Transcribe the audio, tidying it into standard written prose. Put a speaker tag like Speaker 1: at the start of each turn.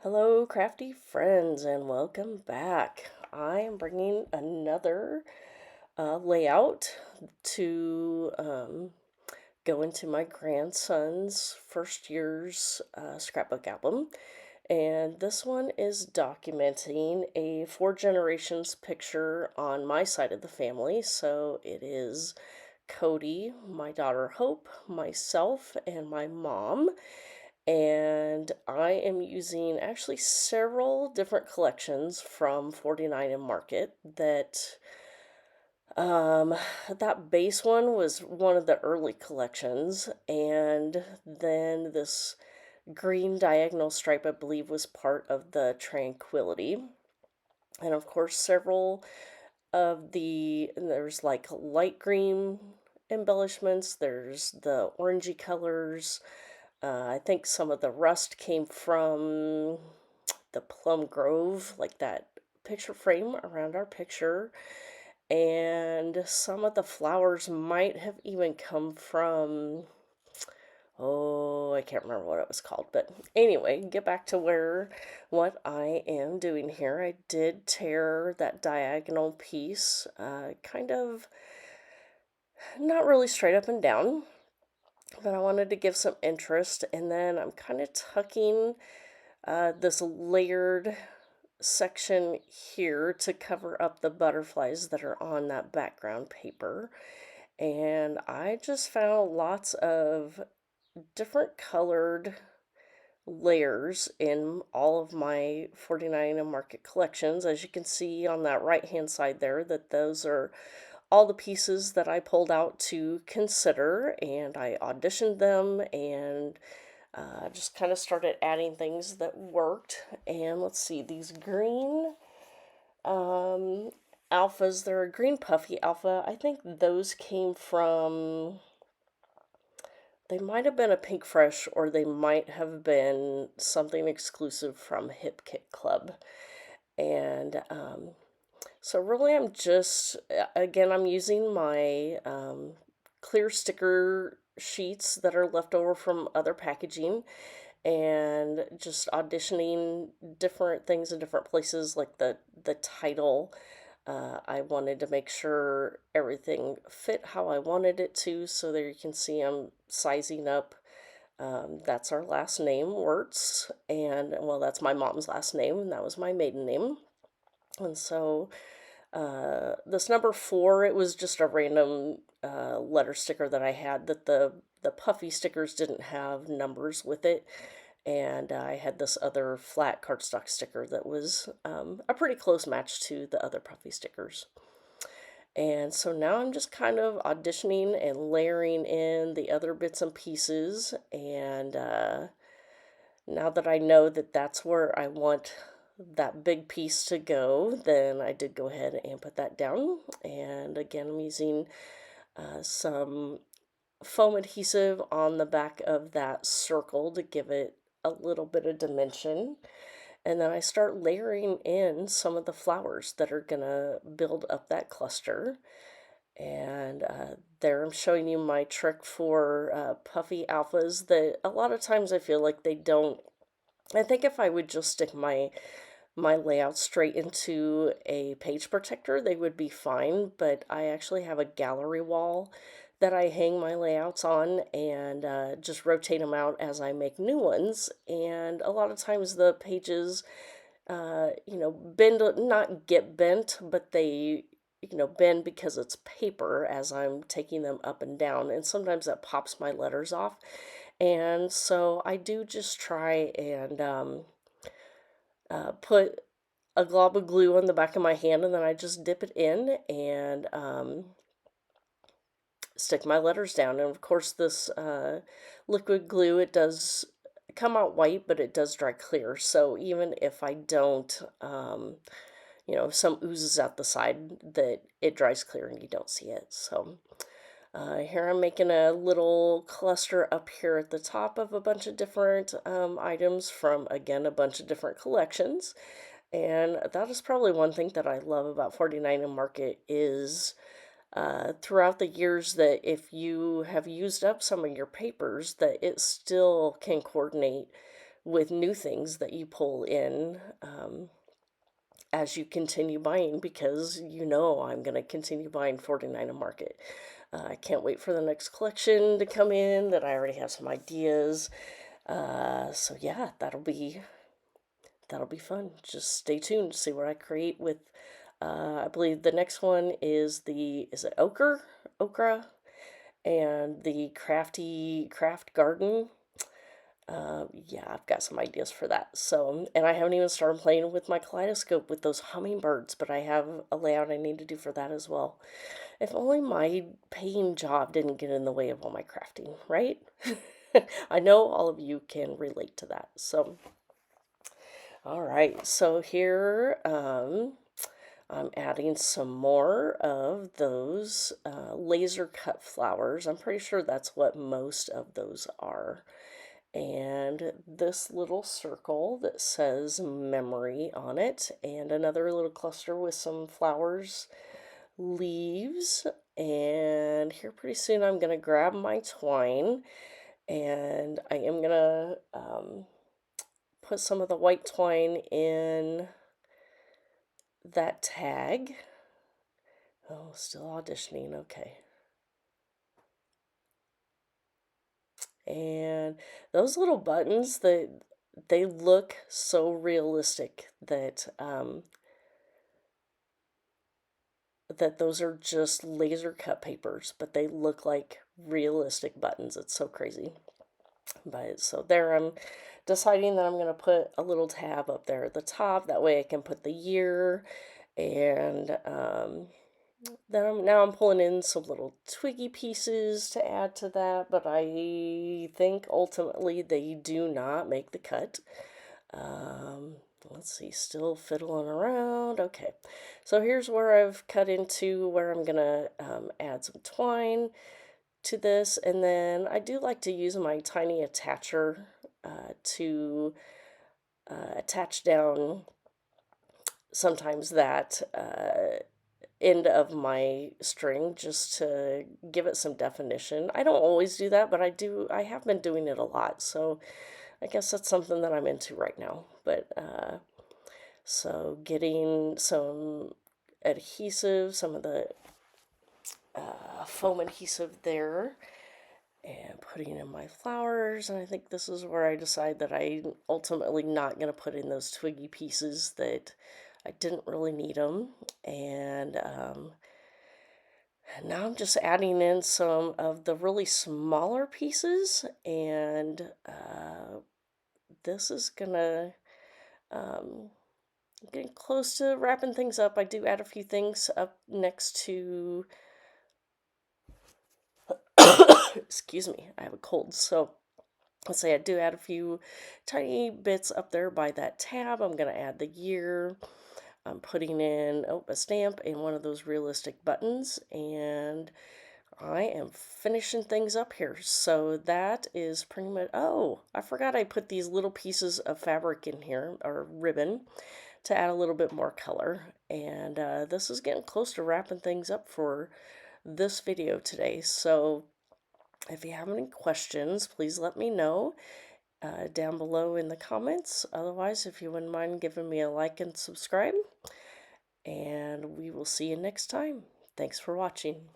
Speaker 1: Hello, crafty friends, and welcome back. I am bringing another layout to go into my grandson's first year's scrapbook album. And this one is documenting a four generations picture on my side of the family. So it is Cody, my daughter Hope, myself, and my mom. And I am using actually several different collections from 49 and Market um that base one was one of the early collections, and then this green diagonal stripe I believe was part of the Tranquility. And of course several of there's like light green embellishments, there's the orangey colors. I think some of the rust came from the Plum Grove, like that picture frame around our picture. And some of the flowers might have even come from, oh, I can't remember what it was called. But anyway, get back to what I am doing here. I did tear that diagonal piece, kind of not really straight up and down, but I wanted to give some interest. And then I'm kind of tucking this layered section here to cover up the butterflies that are on that background paper. And I just found lots of different colored layers in all of my 49 and Market collections. As you can see on that right hand side there, that those are all the pieces that I pulled out to consider, and I auditioned them and just kind of started adding things that worked. And let's see, these green um, alphas, they're a green puffy alpha. I think those came from, they might have been a Pink Fresh, or they might have been something exclusive from Hip Kit Club. And so really I'm just, again, I'm using my clear sticker sheets that are left over from other packaging, and just auditioning different things in different places, like the title. I wanted to make sure everything fit how I wanted it to, so there you can see I'm sizing up. That's our last name, Werts, and well, that's my mom's last name, and that was my maiden name. And so this number 4, it was just a random letter sticker that I had, that the puffy stickers didn't have numbers with it. And I had this other flat cardstock sticker that was a pretty close match to the other puffy stickers. And so now I'm just kind of auditioning and layering in the other bits and pieces. And now that I know that that's where I want that big piece to go, then I did go ahead and put that down. And again, I'm using some foam adhesive on the back of that circle to give it a little bit of dimension. And then I start layering in some of the flowers that are gonna build up that cluster. And there I'm showing you my trick for puffy alphas, that a lot of times I feel like they don't. I think if I would just stick my layout straight into a page protector, they would be fine. But I actually have a gallery wall that I hang my layouts on, and just rotate them out as I make new ones. And a lot of times the pages, bend, not get bent, but they, bend because it's paper as I'm taking them up and down. And sometimes that pops my letters off. And so I do just try and put a glob of glue on the back of my hand, and then I just dip it in and stick my letters down. And of course, this liquid glue, it does come out white, but it does dry clear. So even if I don't, some oozes out the side, that it dries clear and you don't see it. So here I'm making a little cluster up here at the top of a bunch of different items from, again, a bunch of different collections. And that is probably one thing that I love about 49 and Market is throughout the years, that if you have used up some of your papers, that it still can coordinate with new things that you pull in as you continue buying, because you know I'm going to continue buying 49 a Market. I can't wait for the next collection to come in that I already have some ideas. So yeah, that'll be fun. Just stay tuned to see what I create with. I believe the next one is is it okra, and the craft garden. Yeah, I've got some ideas for that. So, and I haven't even started playing with my kaleidoscope with those hummingbirds, but I have a layout I need to do for that as well. If only my paying job didn't get in the way of all my crafting, right? I know all of you can relate to that. So, all right. So here, I'm adding some more of those laser cut flowers. I'm pretty sure that's what most of those are. And this little circle that says memory on it, and another little cluster with some flowers, leaves. And here pretty soon I'm going to grab my twine, and I am going to put some of the white twine in that tag. Oh, still auditioning. Okay. And those little buttons, they look so realistic that those are just laser cut papers, but they look like realistic buttons. It's so crazy. But so there, I'm deciding that I'm going to put a little tab up there at the top. That way I can put the year, and then now I'm pulling in some little twiggy pieces to add to that, but I think ultimately they do not make the cut. Um, let's see, still fiddling around. Okay, so here's where I've cut into where I'm gonna add some twine to this, and then I do like to use my tiny attacher to attach down sometimes that end of my string, just to give it some definition. I don't always do that, but I have been doing it a lot, so I guess that's something that I'm into right now. But so getting some adhesive, some of the foam adhesive there, and putting in my flowers. And I think this is where I decide that I'm ultimately not going to put in those twiggy pieces, that I didn't really need them. And now I'm just adding in some of the really smaller pieces, and this is gonna, um, getting close to wrapping things up. I do add a few things up next to, excuse me, I have a cold, so let's say I do add a few tiny bits up there by that tab. I'm gonna add the year. I'm putting in a stamp and one of those realistic buttons, and I am finishing things up here. So that is pretty much, oh, I forgot I put these little pieces of fabric in here, or ribbon, to add a little bit more color. And this is getting close to wrapping things up for this video today. So if you have any questions, please let me know down below in the comments. Otherwise, if you wouldn't mind giving me a like and subscribe, and we will see you next time. Thanks for watching.